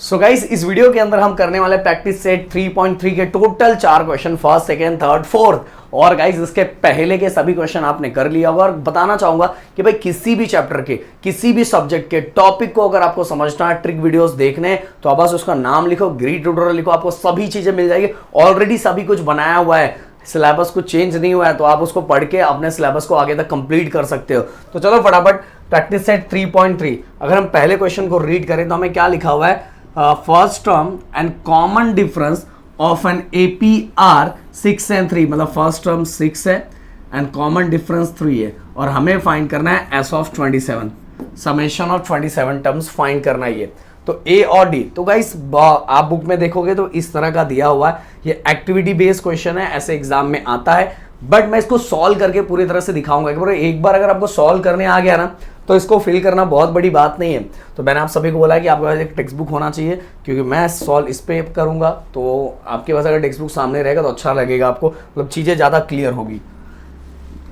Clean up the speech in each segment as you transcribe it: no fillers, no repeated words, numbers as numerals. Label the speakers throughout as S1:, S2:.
S1: So guys इस video के अंदर हम करने वाले प्रैक्टिस सेट 3.3 के total 4 question, first, second, third, fourth. और गाइस इसके पहले के सभी क्वेश्चन आपने कर लिया होगा। और बताना चाहूंगा कि भाई किसी भी चैप्टर के, किसी भी सब्जेक्ट के टॉपिक को अगर आपको समझना है, ट्रिक वीडियोस देखने हैं, तो आप बस उसका नाम लिखो, ग्रीड ट्यूटोरियल लिखो, आपको सभी चीजें मिल जाएगी। ऑलरेडी सभी कुछ बनाया हुआ है, सिलेबस कुछ चेंज नहीं हुआ है, तो आप उसको पढ़ के अपने सिलेबस को आगे तक कंप्लीट कर सकते हो। तो चलो फटाफट प्रैक्टिस सेट 3.3। अगर हम पहले क्वेश्चन को रीड करें तो हमें क्या लिखा हुआ है? First term and common difference of an APR 6 and 3, मतलब फर्स्ट टर्म 6 है एंड कॉमन डिफरेंस 3 है, और हमें फाइंड करना है S of 27, summation of 27 terms find करना ही है। तो A और D, तो गाइस आप बुक में देखोगे तो इस तरह का दिया हुआ है। ये एक्टिविटी बेस्ड क्वेश्चन है, ऐसे एग्जाम में आता है, बट मैं इसको सॉल्व करके पूरी तरह से दिखाऊंगा। एक बार अगर आपको सॉल्व करने आ गया ना, तो इसको फिल करना बहुत बड़ी बात नहीं है। तो मैंने आप सभी को बोला कि आपके पास एक टेक्स्ट बुक होना चाहिए, क्योंकि मैं सॉल्व इस पे करूंगा। तो आपके पास अगर टेक्स्ट बुक सामने रहेगा तो अच्छा लगेगा आपको, मतलब चीज़ें ज़्यादा क्लियर होगी।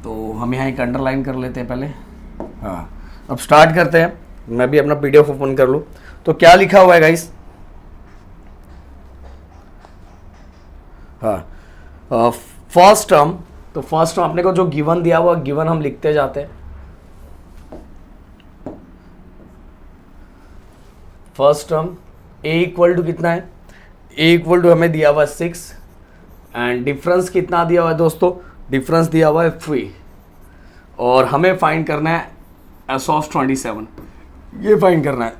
S1: तो हम यहाँ एक अंडरलाइन कर लेते हैं पहले। हाँ, अब स्टार्ट करते हैं। मैं भी अपना PDF ओपन कर लूँ। तो क्या लिखा हुआ है गाइस? हाँ, फर्स्ट टर्म, तो फर्स्ट टर्म अपने को जो गिवन दिया हुआ, गिवन हम लिखते जाते हैं। First term A equal to कितना है? A इक्वल टू हमें दिया हुआ है 6 एंड डिफरेंस कितना दिया हुआ है दोस्तों? डिफरेंस दिया हुआ है 3, और हमें फाइंड करना है S of 27, ये फाइंड करना है।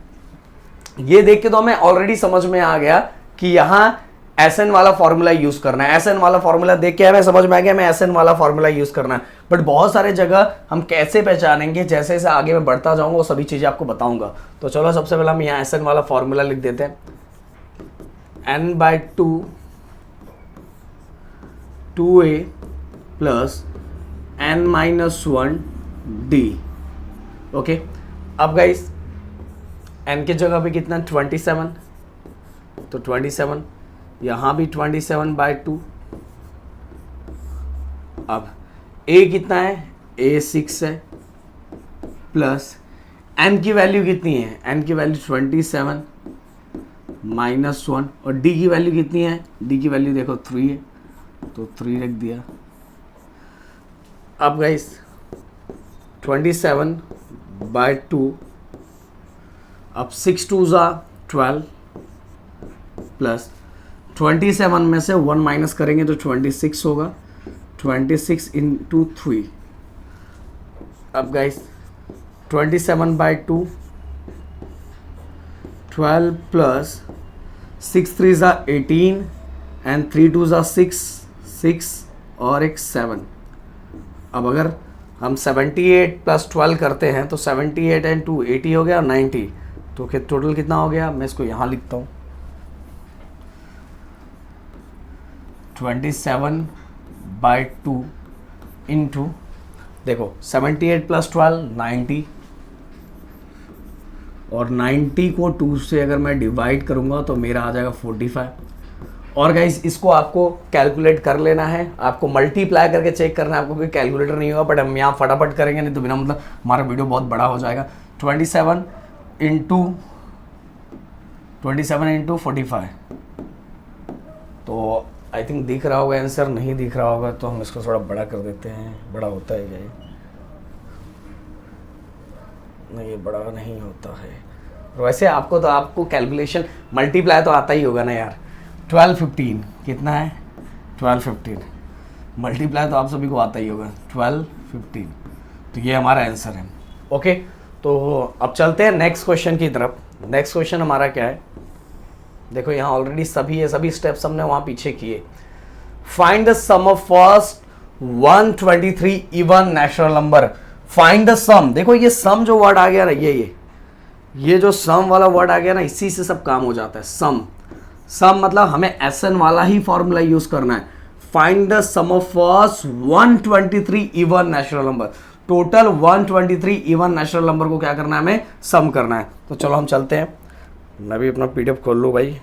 S1: ये देख के तो हमें ऑलरेडी समझ में आ गया कि यहाँ SN वाला फॉर्मूला यूज करना है। SN वाला फॉर्मूला देख के हमें समझ में आ गया हमें SN वाला फॉर्मूला यूज करना है। बट बहुत सारे जगह हम कैसे पहचानेंगे, जैसे जैसे आगे मैं बढ़ता जाऊंगा वो सभी चीजें आपको बताऊंगा। तो चलो सबसे पहले हम यहाँ SN वाला फॉर्मूला लिख देते हैं। n/2 2a plus n-1 d। Okay, अब गाइस n के जगह पे कितना? 27, तो 27, यहाँ भी 27/2। अब a कितना है? a 6 है, प्लस n की वैल्यू कितनी है? n की वैल्यू 27 -1, और d की वैल्यू कितनी है? d की वैल्यू देखो 3 है, तो 3 रख दिया। अब गाइस 27/2, अब 6 2 ज़ा 12, प्लस 27 में से 1 माइनस करेंगे तो 26 होगा, 26 इंटू 3। अब गाइस 27/2, 12 प्लस 6 3 ज़ा 18 एंड 3 2 ज़ा 6 और एक 7। अब अगर हम 78 प्लस 12 करते हैं तो 78 एंड 2 80 हो गया, और 90, तो फिर टोटल कितना हो गया? मैं इसको यहाँ लिखता हूँ, 27/2 इंटू, देखो 78 प्लस 12 90, और 90 को 2 से अगर मैं डिवाइड करूंगा तो मेरा आ जाएगा 45। और गाइस इसको आपको कैलकुलेट कर लेना है, आपको मल्टीप्लाई करके चेक करना है, आपको कोई कैलकुलेटर नहीं होगा, बट हम यहाँ फटाफट करेंगे, नहीं तो बिना मतलब हमारा वीडियो बहुत बड़ा हो जाएगा। 27 इंटू 45, तो आई थिंक दिख रहा होगा आंसर। नहीं दिख रहा होगा तो हम इसको थोड़ा बड़ा कर देते हैं। बड़ा होता है क्या ये? नहीं, ये बड़ा नहीं होता है। वैसे आपको तो आपको कैलकुलेशन मल्टीप्लाई तो आता ही होगा ना यार। 12 15 कितना है? 12 15 मल्टीप्लाई तो आप सभी को आता ही होगा, 12 15। तो ये हमारा आंसर है। ओके, तो अब चलते हैं नेक्स्ट क्वेश्चन की तरफ। नेक्स्ट क्वेश्चन हमारा क्या है? देखो यहाँ ऑलरेडी सभी स्टेप्स हमने वहाँ पीछे किए। Find the sum of first 123 even natural number. Find the sum, देखो ये सम जो वर्ड आ गया ना, ये जो सम वाला वर्ड आ गया ना, इसी से सब काम हो जाता है। सम मतलब हमें SN वाला ही फॉर्मूला यूज करना है। Find the sum of first 123 even natural number. Total 123 even natural number को क्या करना है? हमें सम करना है। तो चलो हम चलते हैं, मैं भी अपना PDF खोल लूँ भाई।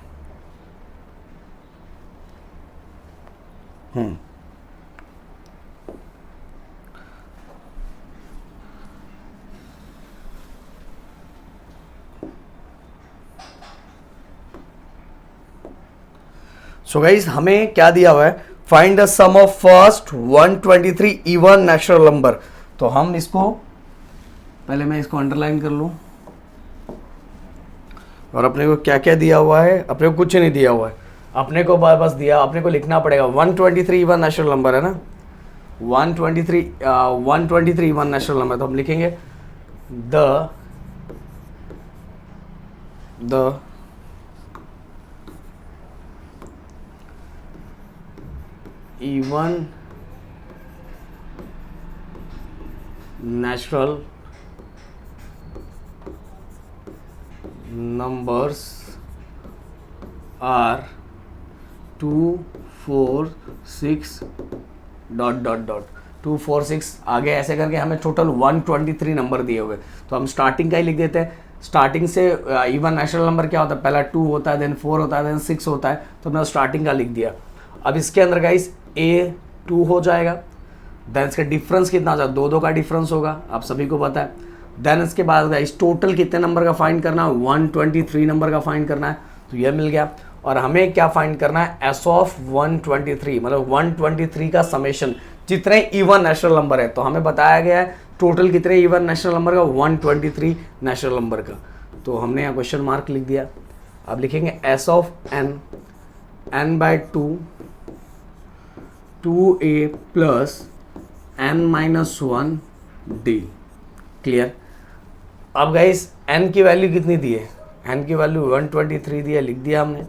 S1: सो गाइस हमें क्या दिया हुआ है, find the sum of first 123 even natural number. तो हम इसको पहले मैं इसको अंडरलाइन कर लूं, और अपने को क्या क्या दिया हुआ है, अपने को कुछ नहीं दिया हुआ है, अपने को बस दिया, अपने को लिखना पड़ेगा 123 इवन नेचुरल नंबर है ना, 123 इवन नेचुरल नंबर। तो हम लिखेंगे the even natural numbers are 2 4 6 dot dot dot 2 4 6 आगे ऐसे करके हमें टोटल 123 नंबर दिए हुए। तो हम स्टार्टिंग का ही लिख देते हैं। स्टार्टिंग से इवन नेचुरल नंबर क्या होता है, पहला 2 होता है, देन 4 होता है, देन 6 होता है। तो हमने स्टार्टिंग का लिख दिया। अब इसके अंदर गाइस ए 2 हो जाएगा, देन इसका डिफरेंस कितना हो जाएगा, 2 का डिफरेंस होगा, आप सभी को पता है। देन इसके बाद गाइस टोटल कितने नंबर का फाइंड करना है, 123 नंबर का फाइंड करना है। तो ये मिल गया। और हमें क्या फाइंड करना है, एस ऑफ 123, मतलब 123 का समेशन, जितने इवन नेचुरल नंबर है। तो हमें बताया गया है टोटल कितने इवन नेचुरल नंबर का, 123 नेचुरल नंबर का। तो हमने यहाँ क्वेश्चन मार्क लिख दिया। अब लिखेंगे S of N, N by 2, 2a plus n minus 1 d। Clear. अब गाइस n की वैल्यू कितनी दी है, n की वैल्यू 123 दी है, लिख दिया हमने।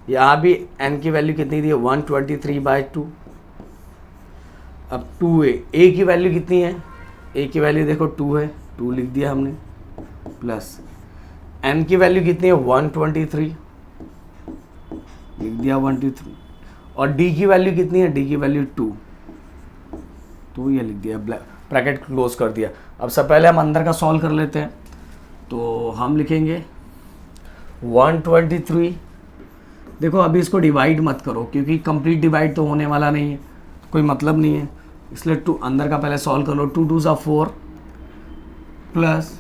S1: यहाँ भी n की वैल्यू कितनी दी है, 123 बाय 2। अब 2a की वैल्यू कितनी है, a की वैल्यू देखो 2 है, 2 लिख दिया हमने, प्लस n की वैल्यू कितनी है 123, लिख दिया 123। और d की वैल्यू कितनी है, d की वैल्यू 2, तो ये लिख दिया, ब्रैकेट क्लोज कर दिया। अब सब पहले हम अंदर का सॉल्व कर लेते हैं। तो हम लिखेंगे 123, देखो अभी इसको डिवाइड मत करो क्योंकि कंप्लीट डिवाइड तो होने वाला नहीं है, कोई मतलब नहीं है, इसलिए 2 अंदर का पहले सॉल्व कर लो। 2 2 4 प्लस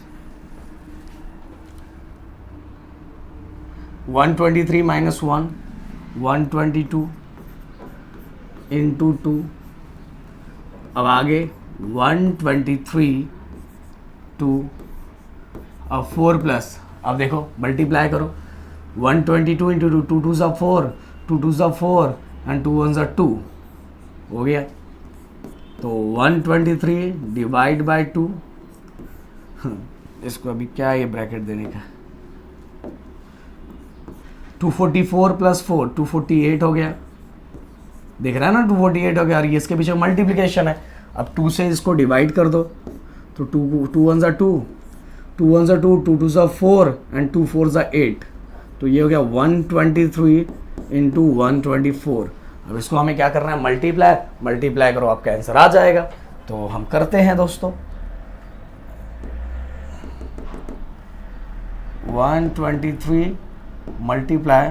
S1: 123 माइनस 1 122 इंटू 2। अब आगे 123 2, अब 4 प्लस, अब देखो मल्टीप्लाई करो, 122 इंटू 2, 2 2 ज़ा 4, 2 2 ज़ा 4 एंड 2 1 ज़ा 2 हो गया। तो 123 डिवाइड बाय 2, इसको अभी क्या है ये ब्रैकेट देने का, 244 प्लस 4 248 हो गया, देख रहा है ना 248 हो गया। और ये इसके पीछे मल्टीप्लिकेशन है। अब 2 से इसको डिवाइड कर दो, तो 2 1 ज़ा 2, 2 1 ज़ा 2, 2 2 ज़ा 4 एंड 2 4 ज़ा 8। तो ये हो गया 123 इंटू 124। अब इसको हमें क्या करना है, मल्टीप्लाई करो, आपका आंसर आ जाएगा। तो हम करते हैं दोस्तों, 123 मल्टीप्लाई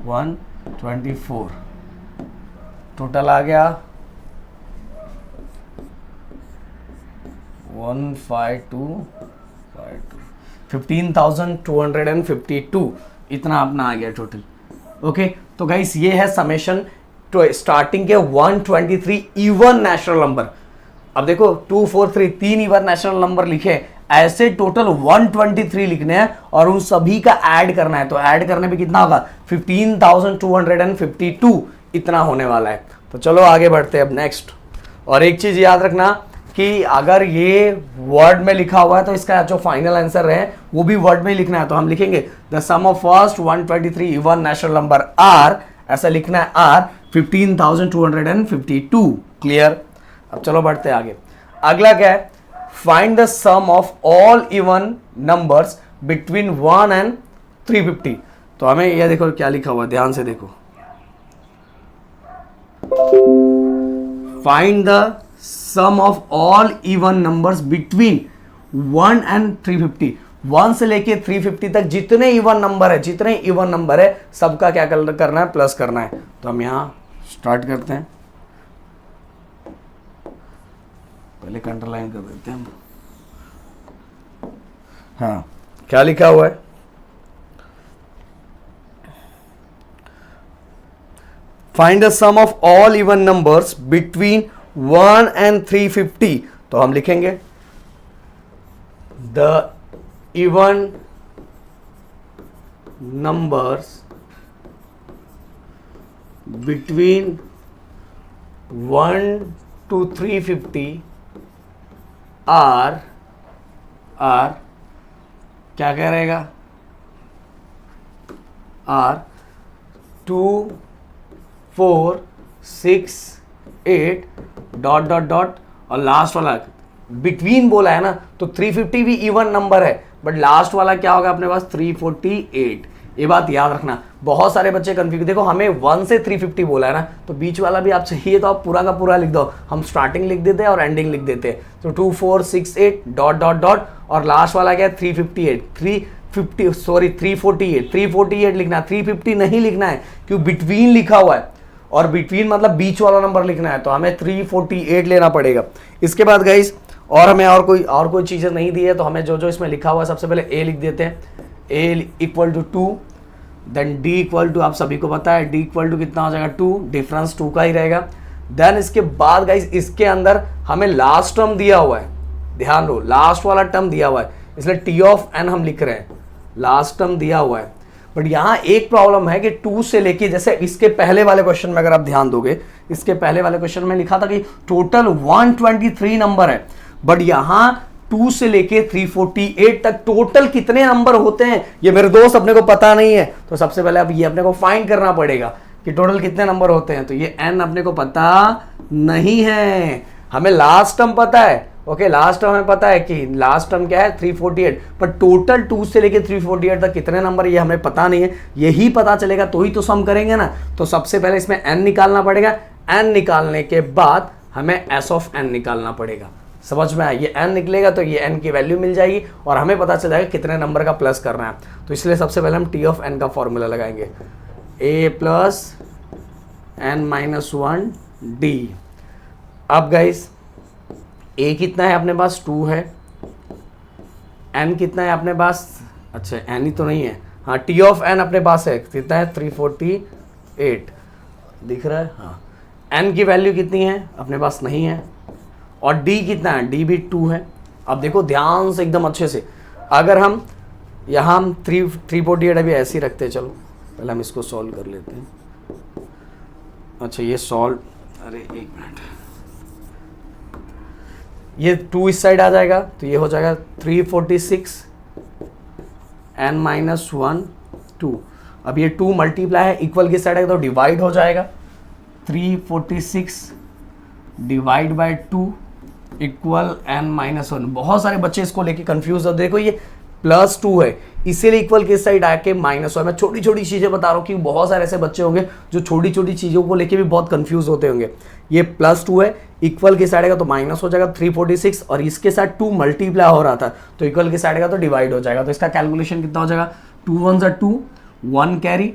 S1: 124, टोटल आ गया 15,252, इतना अपना आ गया टोटल। ओके, तो गाइस ये है समेशन तो स्टार्टिंग के 123 इवन नेचुरल नंबर। अब देखो 2 4 3 3 इवन नेचुरल नंबर लिखे, ऐसे टोटल 123 लिखने हैं और उन सभी का ऐड करना है। तो ऐड करने पे कितना होगा, 15,252 इतना होने वाला है। तो चलो आगे बढ़ते हैं अब नेक्स्ट। और एक चीज याद रखना कि अगर ये वर्ड में लिखा हुआ है तो इसका जो फाइनल आंसर है वो भी वर्ड में ही लिखना है। तो हम लिखेंगे the sum of first 123 even natural number are, ऐसा लिखना है आर 15,252। क्लियर। अब चलो बढ़ते हैं आगे। अगला क्या है, find the sum of all even numbers between 1 and 350। तो हमें यह देखो क्या लिखा हुआ, ध्यान से देखो, find the sum of all even numbers between 1 and 350। 1 से लेके 350 तक जितने इवन नंबर है सबका क्या करना है, प्लस करना है। तो हम यहां स्टार्ट करते हैं, पहले अंडरलाइन कर देते हैं हम। हाँ, क्या लिखा हुआ है, find the sum of all even numbers between 1 and 350। तो हम लिखेंगे the even numbers between 1 to 350 are क्या कह रहेगा, आर 2 4 6 8 डॉट डॉट डॉट और लास्ट वाला बिटवीन बोला है ना, तो 350 भी इवन नंबर है, बट लास्ट वाला क्या होगा अपने पास 348। ये बात याद रखना, बहुत सारे बच्चे कंफ्यूज, देखो हमें 1 से 350 बोला है ना, तो बीच वाला भी आप चाहिए तो आप पूरा का पूरा लिख दो, हम स्टार्टिंग लिख देते हैं और एंडिंग लिख देते हैं। तो 2 4 6 8 डॉट डॉट डॉट और लास्ट वाला क्या है 348 लिखना, 350 नहीं लिखना है, क्यों बिटवीन लिखा हुआ है और बिटवीन मतलब बीच वाला नंबर लिखना है, तो हमें 348 लेना पड़ेगा। इसके बाद गाइस और हमें और कोई चीजें नहीं दी है, तो हमें जो इसमें लिखा हुआ है सबसे पहले ए लिख देते हैं, A equal to 2, then D equal to, आप सभी को पता है डी इक्वल टू कितना हो जाएगा 2, डिफरेंस 2 का ही रहेगा। देन इसके बाद गाइस इसके अंदर हमें लास्ट टर्म दिया हुआ है, ध्यान दो लास्ट वाला टर्म दिया हुआ है, इसलिए टी ऑफ एन हम लिख रहे हैं, लास्ट टर्म दिया हुआ है। बट यहाँ एक प्रॉब्लम है कि 2 से लेके, जैसे इसके पहले वाले क्वेश्चन में अगर आप ध्यान दोगे, इसके पहले वाले क्वेश्चन में लिखा था कि टोटल 123 नंबर है, बट यहाँ 2 से लेके 348 तक टोटल कितने नंबर होते हैं ये मेरे दोस्त अपने को पता नहीं है। तो सबसे पहले अब ये अपने को फाइंड करना पड़ेगा कि टोटल कितने नंबर होते हैं। तो ये n अपने को पता नहीं है, हमें लास्ट टर्म पता है, ओके लास्ट टर्म हमें पता है कि लास्ट टर्म क्या है 348, पर टोटल 2 से लेके 348 तक कितने नंबर ये हमें पता नहीं है, यही पता चलेगा तो ही तो सम करेंगे ना। तो सबसे पहले इसमें n निकालना पड़ेगा, n निकालने के बाद हमें s ऑफ n निकालना पड़ेगा। समझ में आया, ये n निकलेगा तो ये n की वैल्यू मिल जाएगी और हमें पता चल जाएगा कितने नंबर का प्लस करना है। तो इसलिए सबसे पहले हम t ऑफ n का फॉर्मूला लगाएंगे, a plus n minus 1 d। अब गाइस a कितना है अपने पास 2 है, n कितना है अपने पास, अच्छा n ही तो नहीं है, हाँ t ऑफ n अपने पास है कितना है 348 दिख रहा है, हाँ n की वैल्यू कितनी है अपने पास नहीं है, और d कितना है d भी 2 है। अब देखो ध्यान से एकदम अच्छे से, अगर हम यहाँ हम 348 अभी ऐसे ही रखते हैं, चलो पहले हम इसको सॉल्व कर लेते हैं। अच्छा ये सॉल्व, अरे एक मिनट, ये 2 इस साइड आ जाएगा तो ये हो जाएगा 346 n माइनस 1 2। अब ये 2 मल्टीप्लाई है इक्वल की साइड है तो डिवाइड हो जाएगा, 346 divide by 2 equal n minus 1। बहुत सारे बच्चे इसको लेके कंफ्यूज हो, देखो ये प्लस 2 है इसीलिए इक्वल के साइड आके माइनस 1। मैं छोटी छोटी चीजें बता रहा हूँ कि बहुत सारे ऐसे बच्चे होंगे जो छोटी छोटी चीजों को लेके भी बहुत कंफ्यूज होते होंगे। ये प्लस 2 है, इक्वल के साइड आएगा तो माइनस हो जाएगा 346, और इसके साथ 2 मल्टीप्लाई हो रहा था तो इक्वल के साइड आएगा तो डिवाइड हो जाएगा। तो इसका कैलकुलेशन कितना हो जाएगा, 2 1 ज़ा 2, 1 कैरी,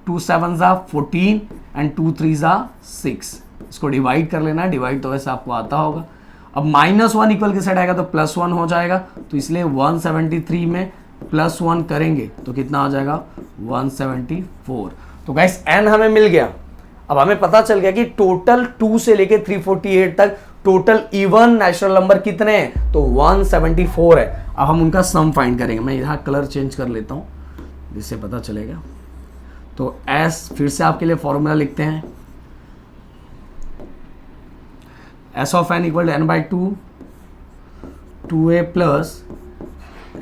S1: 2 7 ज़ा 14 एंड 2 3 ज़ा 6। इसको डिवाइड कर लेना है, डिवाइड तो वैसे आपको आता होगा। अब -1 इक्वल के साइड आएगा तो +1 हो जाएगा, तो इसलिए 173 में +1 करेंगे तो कितना हो जाएगा 174। तो गाइस n हमें मिल गया। अब हमें पता चल गया कि टोटल 2 से लेके 348 तक टोटल इवन नेचुरल नंबर कितने हैं, तो 174 है। अब हम उनका सम फाइंड करेंगे। मैं यहाँ कलर चेंज कर लेता हूँ जिससे पता चलेगा। तो s फिर से आपके लिए फॉर्मूला लिखते हैं, s of n equal to n by 2 2a plus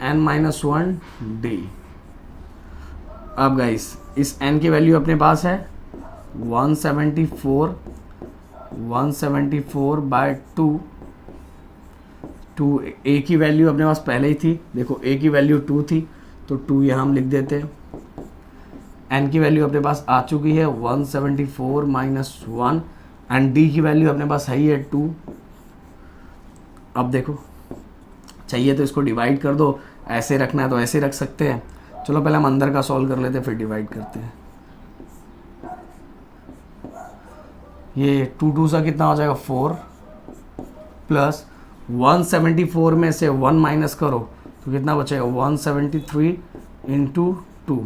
S1: n minus 1 d। अब गाइस इस n की वैल्यू अपने पास है 174 बाय 2 a की वैल्यू अपने पास पहले ही थी, देखो a की वैल्यू 2 थी तो 2 यहाँ हम लिख देते हैं। n की वैल्यू अपने पास आ चुकी है 174 माइनस 1 एंड d की वैल्यू अपने पास है ही है 2। अब देखो चाहिए तो इसको डिवाइड कर दो, ऐसे रखना है तो ऐसे रख सकते हैं। चलो पहले हम अंदर का सॉल्व कर लेते हैं फिर डिवाइड करते हैं। ये 2 2 सा कितना हो जाएगा 4 प्लस 174 में से 1 माइनस करो तो कितना बचेगा 173 इंटू 2।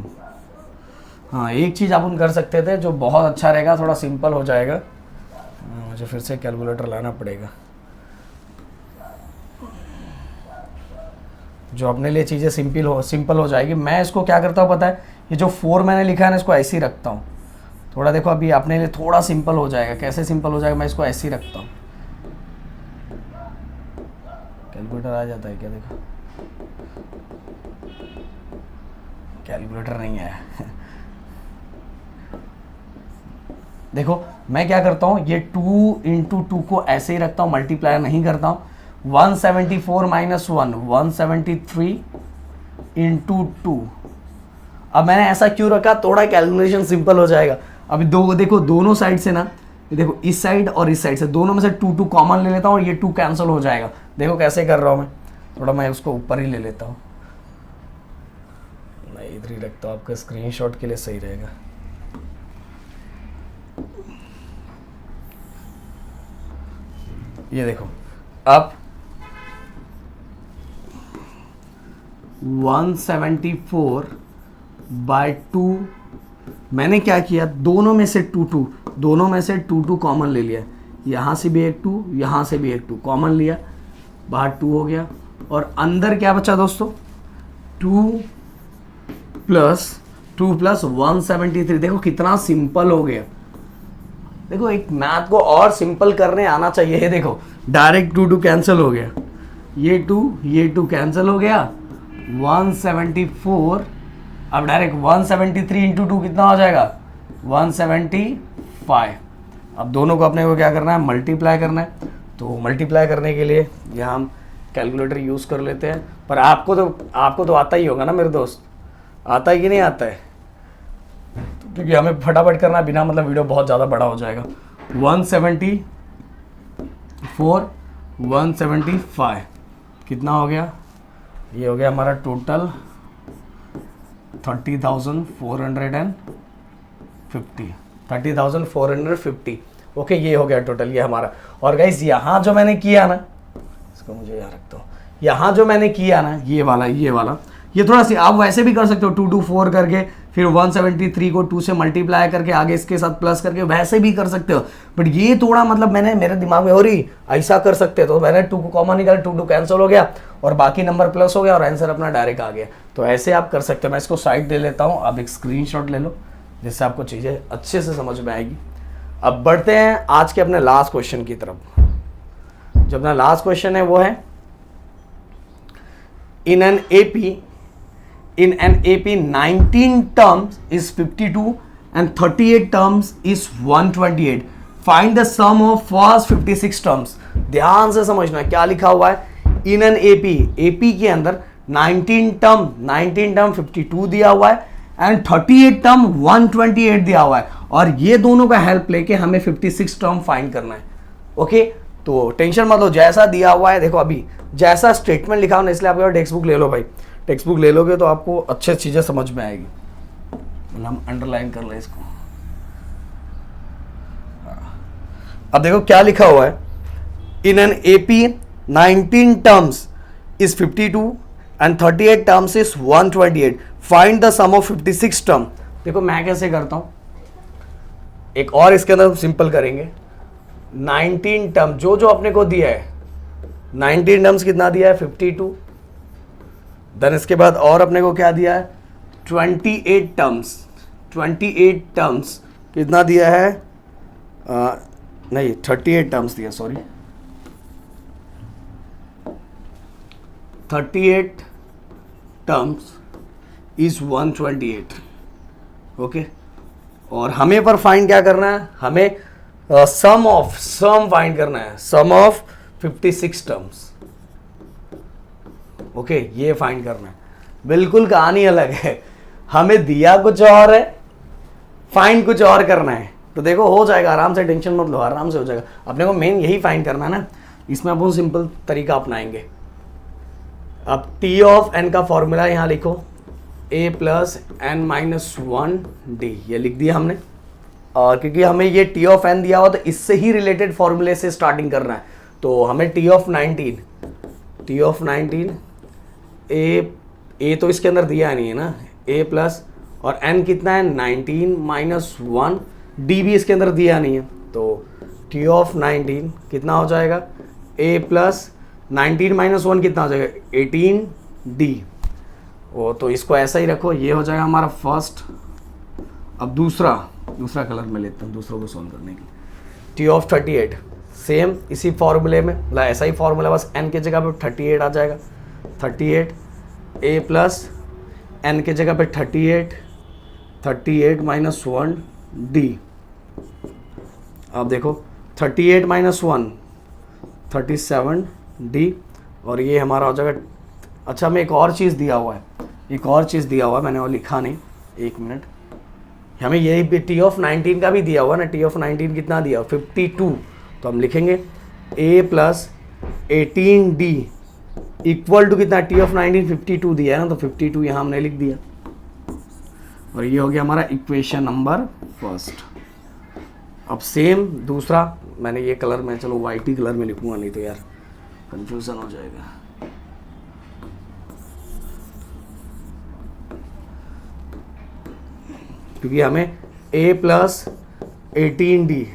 S1: हाँ एक चीज़ अपन कर सकते थे जो बहुत अच्छा रहेगा, थोड़ा सिंपल हो जाएगा। मुझे फिर से कैलकुलेटर लाना पड़ेगा, जो अपने लिए चीज़ें सिंपल हो जाएगी। मैं इसको क्या करता हूँ पता है, ये जो 4 मैंने लिखा है ना इसको ऐसे ही रखता हूँ। थोड़ा देखो अभी अपने लिए थोड़ा सिंपल हो जाएगा। कैसे सिंपल हो जाएगा, मैं इसको ऐसे ही रखता हूँ। कैलकुलेटर आ जाता है क्या? देखो कैलकुलेटर नहीं आया। देखो मैं क्या करता हूँ, ये 2 × 2 को ऐसे ही रखता हूँ, मल्टीप्लायर नहीं करता हूँ। 174 - 1 173 × 2। अब मैंने ऐसा क्यों रखा, थोड़ा कैलकुलेशन सिंपल हो जाएगा। अभी देखो दोनों साइड से ना, देखो इस साइड और इस साइड से दोनों में से 2 कॉमन ले लेता हूँ और ये 2 कैंसिल हो जाएगा। देखो कैसे कर रहा हूँ मैं, थोड़ा मैं उसको ऊपर ही ले लेता हूँ। मैं इधर ही रखता हूँ, आपका स्क्रीनशॉट के लिए सही रहेगा। ये देखो अब 174/2 मैंने क्या किया, दोनों में से 2 कॉमन ले लिया। यहाँ से भी एक 2, यहाँ से भी एक 2 कॉमन लिया, बाहर 2 हो गया और अंदर क्या बचा दोस्तों, 2 + 173। देखो कितना सिंपल हो गया। देखो एक मैथ को और सिंपल करने आना चाहिए। ये देखो डायरेक्ट 2 कैंसिल हो गया, ये 2 कैंसिल हो गया। 174, अब डायरेक्ट 173 × 2 कितना हो जाएगा, 175। अब दोनों को अपने को क्या करना है, मल्टीप्लाई करना है। तो मल्टीप्लाई करने के लिए यहाँ हम कैलकुलेटर यूज़ कर लेते हैं। पर आपको तो आता ही होगा ना मेरे दोस्त, आता है कि नहीं आता है? क्योंकि हमें फटाफट करना है, बिना मतलब वीडियो बहुत ज़्यादा बड़ा हो जाएगा। 174 175 कितना हो गया, ये हो गया हमारा टोटल 30,450। ओके ये हो गया टोटल, ये हमारा। और गाइस यहाँ जो मैंने किया ना, इसको मुझे यहाँ रखता हूँ, यहाँ जो मैंने किया ना ये वाला ये थोड़ा सी आप वैसे भी कर सकते हो, 2 2 4 करके, फिर 173 को 2 से मल्टीप्लाई करके आगे इसके साथ प्लस करके वैसे भी कर सकते हो। बट ये थोड़ा मतलब मैंने मेरे दिमाग में हो रही ऐसा कर सकते हो, तो मैंने 2 को कॉमन निकाला, 2 कैंसिल हो गया और बाकी नंबर प्लस हो गया और आंसर अपना डायरेक्ट आ गया। तो ऐसे आप कर सकते हो। मैं इसको साइड दे लेता हूँ, आप एक स्क्रीनशॉट ले लो जिससे आपको चीज़ें अच्छे से समझ में आएगी। अब बढ़ते हैं आज के अपने लास्ट क्वेश्चन की तरफ। जो अपना लास्ट क्वेश्चन है वो है, in an AP 19 terms is 52 and 38 terms is 128. Find the sum of first 56 terms. ध्यान से समझना क्या लिखा हुआ है। in an AP के अंदर 19 टर्म 52 दिया हुआ है एंड 38 टर्म 128 दिया हुआ है, और ये दोनों का हेल्प लेके हमें 56 टर्म फाइंड करना है। ओके तो टेंशन मत लो, जैसा दिया हुआ है देखो, अभी जैसा स्टेटमेंट लिखा हुआ, इसलिए आपका टेक्स्ट बुक ले लो भाई। टेक्स्ट बुक ले लोगे तो आपको अच्छे चीज़ें समझ में आएगी। मतलब हम अंडरलाइन कर लें इसको। अब देखो क्या लिखा हुआ है, in an AP 19 terms is 52 and 38 terms is 128, find the sum of 56 term. देखो मैं कैसे करता हूं, एक और इसके अंदर सिंपल करेंगे। 19 टर्म जो अपने को दिया है, 19 टर्म्स कितना दिया है, 52। देन इसके बाद और अपने को क्या दिया है, 28 टर्म्स कितना दिया है, नहीं 38 टर्म्स दिया, सॉरी 38 टर्म्स इज 128। ओके और हमें पर फाइंड क्या करना है, हमें सम फाइंड करना है, सम ऑफ 56 टर्म्स। ओके ये फाइंड करना है। बिल्कुल कहानी अलग है, हमें दिया कुछ और है, फाइंड कुछ और करना है। तो देखो हो जाएगा, आराम से, टेंशन मत लो, आराम से हो जाएगा। अपने को मेन यही फाइंड करना है ना। इसमें आप बहुत सिंपल तरीका अपनाएंगे। अब T ऑफ n का फॉर्मूला यहाँ लिखो, a + n - 1d, ये लिख दिया हमने। क्योंकि हमें ये T ऑफ n दिया हुआ तो इससे ही रिलेटेड फॉर्मूले से स्टार्टिंग करना है। तो हमें T ऑफ 19 a तो इसके अंदर दिया नहीं है ना, a + और n कितना है 19 माइनस 1, d भी इसके अंदर दिया नहीं है, तो t ऑफ 19 कितना हो जाएगा a प्लस 19 माइनस 1 कितना हो जाएगा 18d। वो तो इसको ऐसा ही रखो, ये हो जाएगा हमारा फर्स्ट। अब दूसरा कलर में लेता हूँ दूसरों को सॉल्व करने के लिए। t ऑफ 38 सेम इसी फॉर्मूले में, मतलब ऐसा ही फॉर्मूला, बस n की जगह पे 38 आ जाएगा। 38 a प्लस n की जगह पे 38 माइनस 1 d। अब देखो 38 माइनस 1 37d, और ये हमारा हो जाएगा। अच्छा, हमें एक और चीज़ दिया हुआ है, मैंने वो लिखा नहीं, एक मिनट। हमें यही भी t ऑफ 19 का भी दिया हुआ ना, t ऑफ 19 कितना दिया 52, तो हम लिखेंगे a plus 18d equal to कितना, t ऑफ 19 52 दिया है ना, तो 52 यहाँ हमने लिख दिया, और ये हो गया हमारा इक्वेशन नंबर फर्स्ट। अब सेम दूसरा, मैंने ये कलर में, चलो वाइट ही कलर में लिखूंगा, नहीं तो यार कंफ्यूजन हो जाएगा। क्योंकि हमें a plus 18d,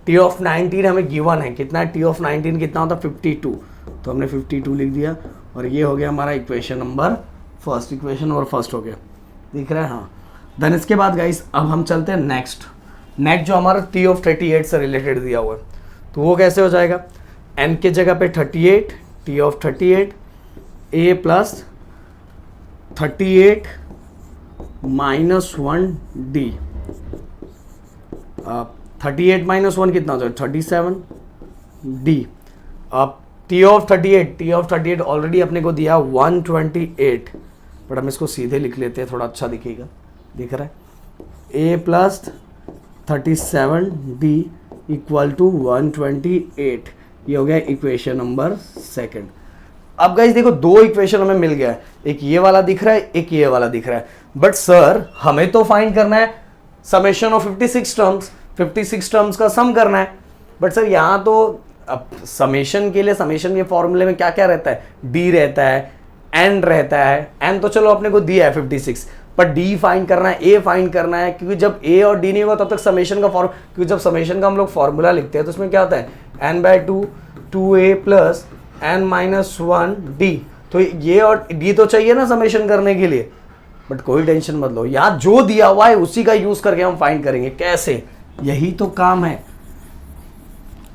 S1: t of 19 हमें गिवन है, कितना है t ऑफ 19 कितना होता 52, तो हमने 52 लिख दिया, और ये हो गया हमारा इक्वेशन नंबर फर्स्ट। हो गया, दिख रहा है? हाँ। देन इसके बाद गाइस अब हम चलते हैं नेक्स्ट जो हमारा t ऑफ 38 से रिलेटेड दिया हुआ है, तो वो कैसे हो जाएगा, n के जगह पे 38, t of 38 a plus 38 minus 1d। 38 minus 1 कितना हो जाएगा 37d। अब t ऑफ 38 ऑलरेडी अपने को दिया 128, बट हम इसको सीधे लिख लेते हैं, थोड़ा अच्छा दिखेगा, दिख रहा है, a plus 37d equal to 128। ये हो गया इक्वेशन नंबर सेकंड। अब गाइस देखो, दो इक्वेशन हमें मिल गया है, एक ये वाला दिख रहा है, एक ये वाला दिख रहा है, बट सर हमें तो फाइंड करना है समेशन ऑफ 56 टर्म्स का सम करना है। बट सर यहाँ तो अब समेशन के लिए, समेशन के फॉर्मूले में क्या क्या रहता है, d रहता है, n रहता है, n तो चलो अपने को दिया है 56, पर d फाइंड करना है, a फाइंड करना है, क्योंकि जब a और d नहीं होगा तब तक समेशन का फॉर्म, क्योंकि जब समेशन का हम लोग फॉर्मूला लिखते हैं तो उसमें क्या होता है n/2 2a plus n minus 1d, तो ये और d तो चाहिए ना समेशन करने के लिए। बट कोई टेंशन मत लो, यहाँ जो दिया हुआ है उसी का यूज करके हम फाइंड करेंगे। कैसे, यही तो काम है।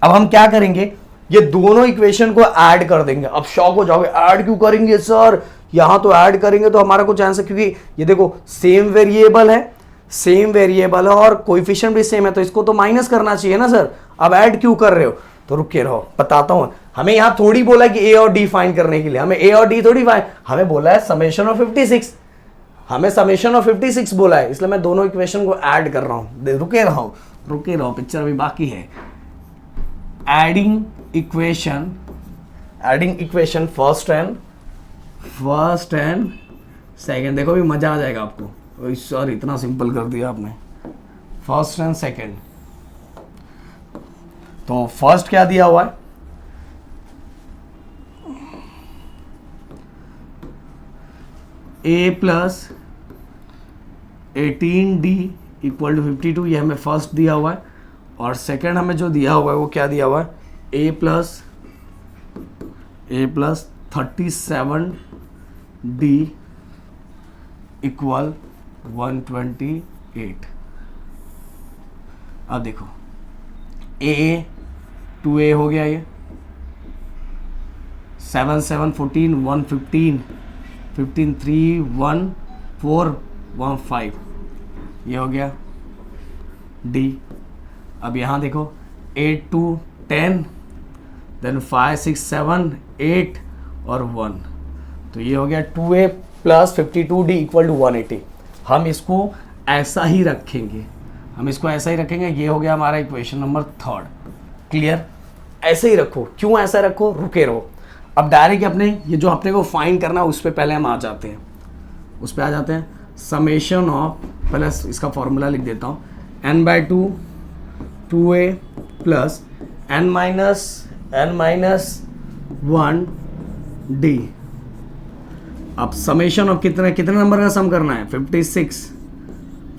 S1: अब हम क्या करेंगे, ये दोनों इक्वेशन को ऐड कर देंगे। अब शॉक हो जाओगे, ऐड क्यों करेंगे सर, यहाँ तो ऐड करेंगे तो हमारा कुछ आंसर, क्योंकि ये देखो सेम वेरिएबल है और कोएफिशिएंट भी सेम है, तो इसको तो माइनस करना चाहिए ना सर। अब ऐड क्यों कर रहे हो, तो रुक के रहो, बताता हूं। हमें यहाँ थोड़ी बोला कि ए और डी फाइंड करने के लिए, हमें ए और डी थोड़ी फाइंड, हमें बोला है समेशन ऑफ 56, हमें समेशन ऑफ 56 बोला है, इसलिए मैं दोनों इक्वेशन को ऐड कर रहा हूं। रुके रहो, पिक्चर अभी बाकी है। Adding equation first and second. देखो भी मजा आ जाएगा आपको। सर इतना सिंपल कर दिया आपने, फर्स्ट एंड सेकंड। तो फर्स्ट क्या दिया हुआ है, a plus 18d equal to 52, ये हमें फर्स्ट दिया हुआ है। और सेकंड हमें जो दिया हुआ है वो क्या दिया हुआ है, a प्लस 37d इक्वल 128। अब देखो a 2a हो गया, ये 7 7 14 115 15 3 1 4 1 5, ये हो गया d। अब यहाँ देखो 8 2 10 देन 5 6 7 8 और 1, तो ये हो गया 2a plus 52d equal to 180। हम इसको ऐसा ही रखेंगे, ये हो गया हमारा इक्वेशन नंबर थर्ड। क्लियर, ऐसे ही रखो। क्यों ऐसा रखो, रुके रहो। अब डायरेक्ट अपने ये जो अपने को फाइंड करना है उस पर पहले हम आ जाते हैं, समेशन ऑफ, पहले इसका फॉर्मूला लिख देता हूँ, n/2 2a plus n minus 1d। अब समेशन ऑफ कितने नंबर का सम करना है, 56,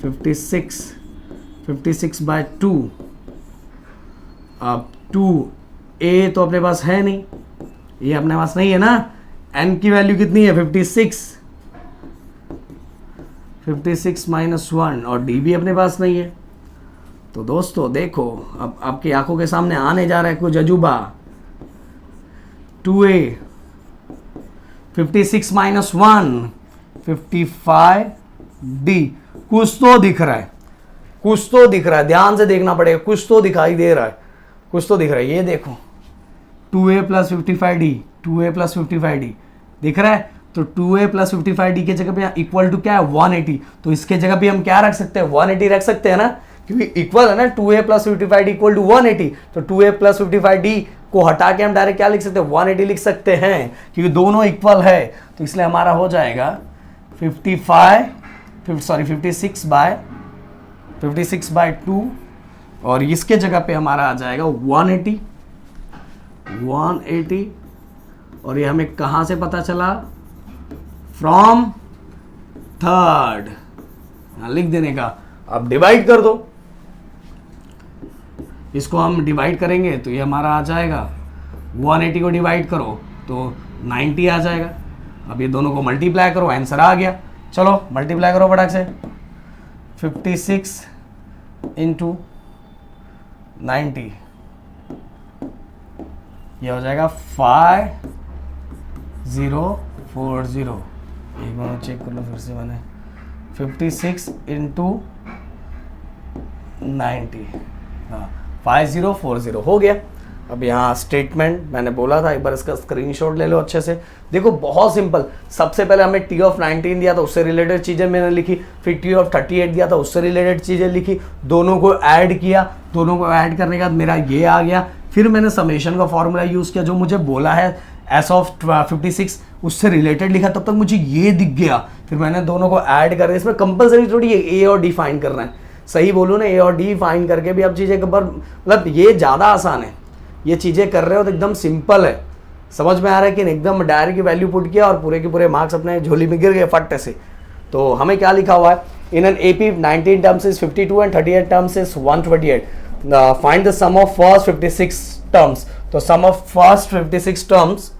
S1: 56 बाय 2। अब 2a तो अपने पास है नहीं, ये अपने पास नहीं है ना। n की वैल्यू कितनी है 56 माइनस 1, और d भी अपने पास नहीं है। तो दोस्तों देखो, अब आपकी आंखों के सामने आने जा रहा है कुछ अजूबा। 2a 56 minus 1 55d। कुछ तो दिख रहा है, कुछ तो दिख रहा है, ध्यान से देखना पड़ेगा, कुछ तो दिखाई दे रहा है, कुछ तो दिख रहा है। ये देखो 2a plus 55d, 2a plus 55d दिख रहा है। तो 2a प्लस 55d के जगह पे इक्वल टू क्या है 180, तो इसके जगह पे हम क्या रख सकते हैं 180 रख सकते हैं ना, क्योंकि इक्वल है ना 2a plus 55d equal to 180। तो 2a प्लस 55d को हटा के हम डायरेक्ट क्या लिख सकते हैं 180 लिख सकते हैं, क्योंकि दोनों इक्वल है। तो इसलिए हमारा हो जाएगा 56 बाय 2, और इसके जगह पे हमारा आ जाएगा 180। और ये हमें कहां से पता चला, फ्रॉम थर्ड, लिख देने का। अब डिवाइड कर दो, इसको हम डिवाइड करेंगे तो ये हमारा आ जाएगा 180 को डिवाइड करो तो 90 आ जाएगा। अब ये दोनों को मल्टीप्लाई करो, आंसर आ गया। चलो मल्टीप्लाई करो फटाक से, 56 इंटू 90, ये हो जाएगा 5040। एक बार चेक कर लो फिर से, मैंने 56 इंटू 90, हाँ 5040 हो गया। अब यहाँ स्टेटमेंट मैंने बोला था, एक बार इसका स्क्रीनशॉट ले लो अच्छे से। देखो बहुत सिंपल, सबसे पहले हमें t ऑफ 19 दिया था, उससे रिलेटेड चीज़ें मैंने लिखी, फिर t ऑफ 38 दिया था, उससे रिलेटेड चीज़ें लिखी, दोनों को ऐड किया, दोनों को ऐड करने के बाद मेरा ये आ गया। फिर मैंने समेशन का फॉर्मूला यूज़ किया, जो मुझे बोला है s ऑफ 56 उससे रिलेटेड लिखा, तब तक मुझे ये दिख गया। फिर मैंने दोनों को ऐड कर दिया। इसमें कंपलसरी थोड़ी a और d फाइंड करना है, सही बोलूँ ना, a और d फाइंड करके भी अब चीज़ें मतलब ये ज़्यादा आसान है। ये चीज़ें कर रहे हो तो एकदम सिंपल है, समझ में आ रहा है कि एकदम डायरेक्ट की वैल्यू पुट किया और पूरे के पूरे मार्क्स अपने झोली में गिर गए फट से। तो हमें क्या लिखा हुआ है, in an AP 19 terms is 52 and 38 terms is 128, find the sum of first 56 terms. तो सम ऑफ फर्स्ट 56 टर्म्स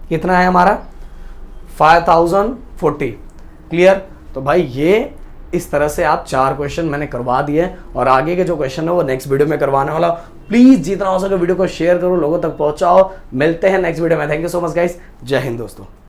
S1: कितना है हमारा 5040। क्लियर। तो भाई ये इस तरह से आप 4 क्वेश्चन मैंने करवा दिए, और आगे के जो क्वेश्चन है वो नेक्स्ट वीडियो में करवाने वाला। प्लीज जितना हो सके वीडियो को शेयर करो, लोगों तक पहुंचाओ। मिलते हैं नेक्स्ट वीडियो में। Thank you so much guys, जय हिंद दोस्तों।